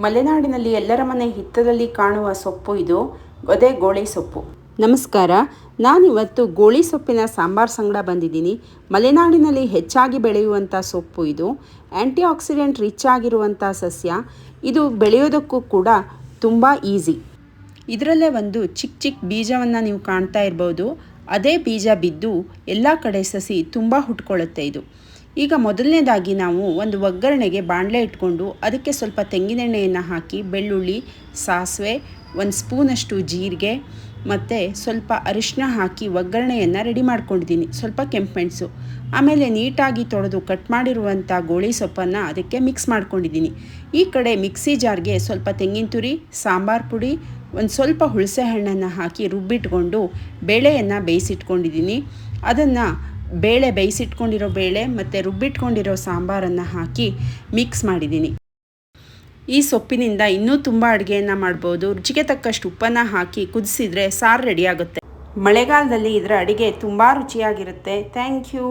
ಮಲೆನಾಡಿನಲ್ಲಿ ಎಲ್ಲರ ಮನೆ ಹಿತ್ತಲಲ್ಲಿ ಕಾಣುವ ಸೊಪ್ಪು ಇದು. ಅದೇ ಗೋಳಿ ಸೊಪ್ಪು. ನಮಸ್ಕಾರ, ನಾನಿವತ್ತು ಗೋಳಿ ಸೊಪ್ಪಿನ ಸಾಂಬಾರ್ ಸಂಗಡ ಬಂದಿದ್ದೀನಿ. ಮಲೆನಾಡಿನಲ್ಲಿ ಹೆಚ್ಚಾಗಿ ಬೆಳೆಯುವಂಥ ಸೊಪ್ಪು ಇದು. ಆ್ಯಂಟಿ ಆಕ್ಸಿಡೆಂಟ್ ರಿಚ್ ಆಗಿರುವಂಥ ಸಸ್ಯ. ಇದು ಬೆಳೆಯೋದಕ್ಕೂ ಕೂಡ ತುಂಬ ಈಸಿ. ಇದರಲ್ಲೇ ಒಂದು ಚಿಕ್ಕ ಚಿಕ್ಕ ಬೀಜವನ್ನು ನೀವು ಕಾಣ್ತಾ ಇರ್ಬೋದು. ಅದೇ ಬೀಜ ಬಿದ್ದು ಎಲ್ಲ ಕಡೆ ಸಸಿ ತುಂಬ ಹುಟ್ಕೊಳ್ಳುತ್ತೆ ಇದು. ಈಗ ಮೊದಲನೇದಾಗಿ ನಾವು ಒಂದು ಒಗ್ಗರಣೆಗೆ ಬಾಣಲೆ ಇಟ್ಕೊಂಡು ಅದಕ್ಕೆ ಸ್ವಲ್ಪ ತೆಂಗಿನೆಣ್ಣೆಯನ್ನು ಹಾಕಿ ಬೆಳ್ಳುಳ್ಳಿ, ಸಾಸಿವೆ, ಒಂದು ಸ್ಪೂನಷ್ಟು ಜೀರಿಗೆ ಮತ್ತು ಸ್ವಲ್ಪ ಅರಿಶಿನ ಹಾಕಿ ಒಗ್ಗರಣೆಯನ್ನು ರೆಡಿ ಮಾಡ್ಕೊಂಡಿದ್ದೀನಿ. ಸ್ವಲ್ಪ ಕೆಂಪು ಮೆಣಸು, ಆಮೇಲೆ ನೀಟಾಗಿ ತೊಳೆದು ಕಟ್ ಮಾಡಿರುವಂಥ ಗೋಳಿ ಸೊಪ್ಪನ್ನು ಅದಕ್ಕೆ ಮಿಕ್ಸ್ ಮಾಡ್ಕೊಂಡಿದ್ದೀನಿ. ಈ ಕಡೆ ಮಿಕ್ಸಿ ಜಾರ್ಗೆ ಸ್ವಲ್ಪ ತೆಂಗಿನ ತುರಿ, ಸಾಂಬಾರು ಪುಡಿ, ಒಂದು ಸ್ವಲ್ಪ ಹುಣಸೆ ಹಣ್ಣನ್ನು ಹಾಕಿ ರುಬ್ಬಿಟ್ಕೊಂಡು ಬೇಳೆಯನ್ನು ಬೇಯಿಸಿಟ್ಕೊಂಡಿದ್ದೀನಿ. ಅದನ್ನು ಬೇಯಿಸಿಟ್ಕೊಂಡಿರೋ ಬೇಳೆ ಮತ್ತು ರುಬ್ಬಿಟ್ಕೊಂಡಿರೋ ಸಾಂಬಾರನ್ನು ಹಾಕಿ ಮಿಕ್ಸ್ ಮಾಡಿದ್ದೀನಿ. ಈ ಸೊಪ್ಪಿನಿಂದ ಇನ್ನೂ ತುಂಬ ಅಡುಗೆಯನ್ನು ಮಾಡ್ಬೋದು. ರುಚಿಗೆ ತಕ್ಕಷ್ಟು ಉಪ್ಪನ್ನು ಹಾಕಿ ಕುದಿಸಿದರೆ ಸಾರು ರೆಡಿಯಾಗುತ್ತೆ. ಮಳೆಗಾಲದಲ್ಲಿ ಇದರ ಅಡುಗೆ ತುಂಬ ರುಚಿಯಾಗಿರುತ್ತೆ. Thank you.